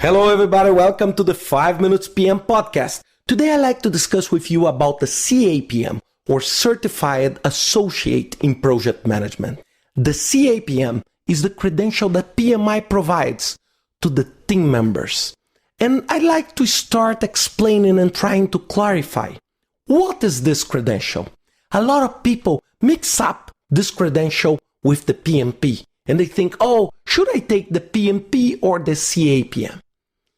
Hello everybody, welcome to the 5 Minutes PM podcast. Today I'd like to discuss with you about the CAPM, or Certified Associate in Project Management. The CAPM is the credential that PMI provides to the team members. And I'd like to start explaining and trying to clarify, what is this credential? A lot of people mix up this credential with the PMP, and they think, oh, should I take the PMP or the CAPM?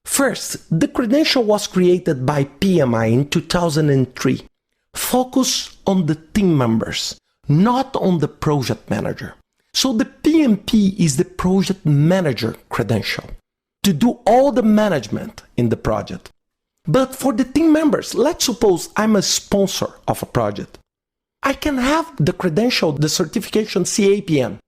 First, the credential was created by PMI in 2003. Focus on the team members, not on the project manager. So the PMP is the project manager credential to do all the management in the project. But for the team members, let's suppose I'm a sponsor of a project. I can have the credential, the certification CAPM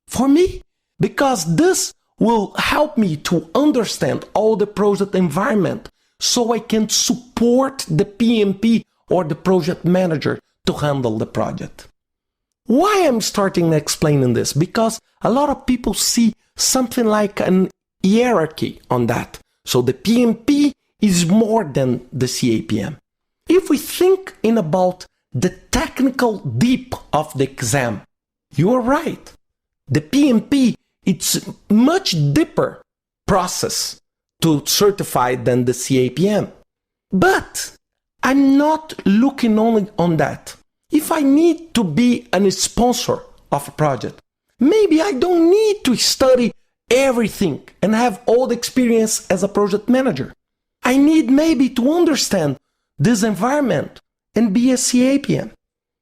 for me, because this will help me to understand all the project environment so I can support the PMP or the project manager to handle the project. Why I'm starting explaining this? Because a lot of people see something like an hierarchy on that. So the PMP is more than the CAPM. If we think in about the technical deep of the exam, you are right. The PMP, it's much deeper process to certify than the CAPM. But I'm not looking only on that. If I need to be a sponsor of a project, maybe I don't need to study everything and have all the experience as a project manager. I need maybe to understand this environment and be a CAPM.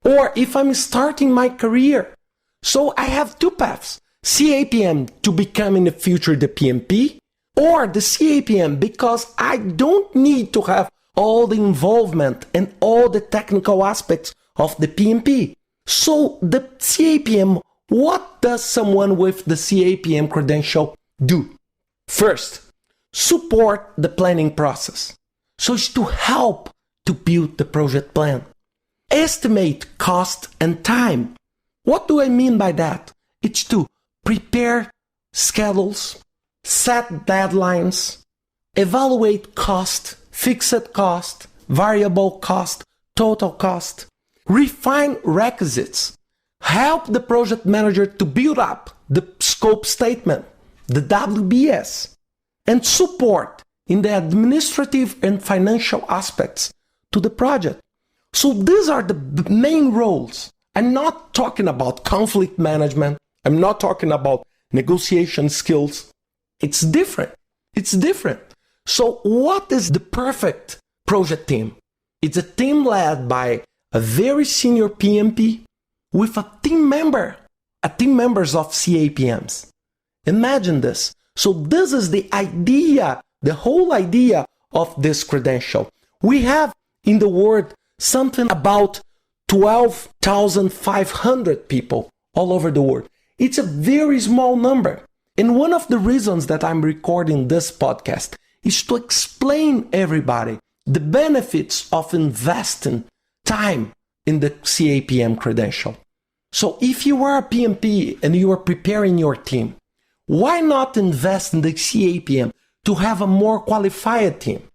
Or if I'm starting my career, so I have two paths. CAPM to become in the future the PMP, or the CAPM because I don't need to have all the involvement and all the technical aspects of the PMP. So the CAPM, what does someone with the CAPM credential do? First, support the planning process. So it's to help to build the project plan. Estimate cost and time. What do I mean by that? It's to prepare schedules, set deadlines, evaluate cost, fixed cost, variable cost, total cost, refine requisites, help the project manager to build up the scope statement, the WBS, and support in the administrative and financial aspects to the project. So these are the main roles. I'm not talking about conflict management. I'm not talking about negotiation skills. It's different. It's different. So what is the perfect project team? It's a team led by a very senior PMP with a team members of CAPMs. Imagine this. So this is the idea, the whole idea of this credential. We have in the world something about 12,500 people all over the world. It's a very small number. And one of the reasons that I'm recording this podcast is to explain everybody the benefits of investing time in the CAPM credential. So if you are a PMP and you are preparing your team, why not invest in the CAPM to have a more qualified team?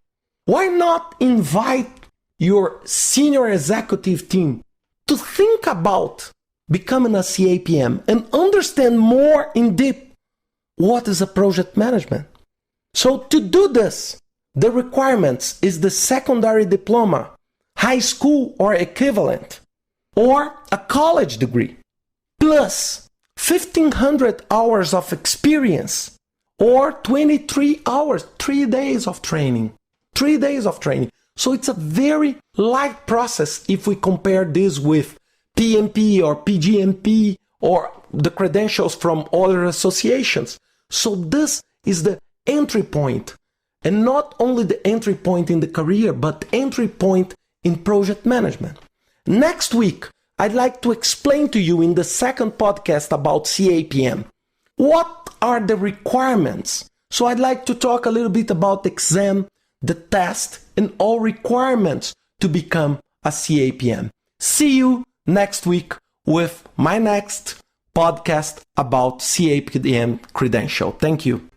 Why not invite your senior executive team to think about becoming a CAPM and understand more in depth what is a project management? So to do this, the requirements is the secondary diploma, high school or equivalent, or a college degree, plus 1,500 hours of experience, or 23 hours, 3 days of training. 3 days of training. So it's a very light process if we compare this with PMP or PGMP or the credentials from other associations. So this is the entry point, and not only the entry point in the career, but the entry point in project management. Next week, I'd like to explain to you in the second podcast about CAPM. What are the requirements? So I'd like to talk a little bit about the exam, the test, and all requirements to become a CAPM. See you next week with my next podcast about CAPM credential. Thank you.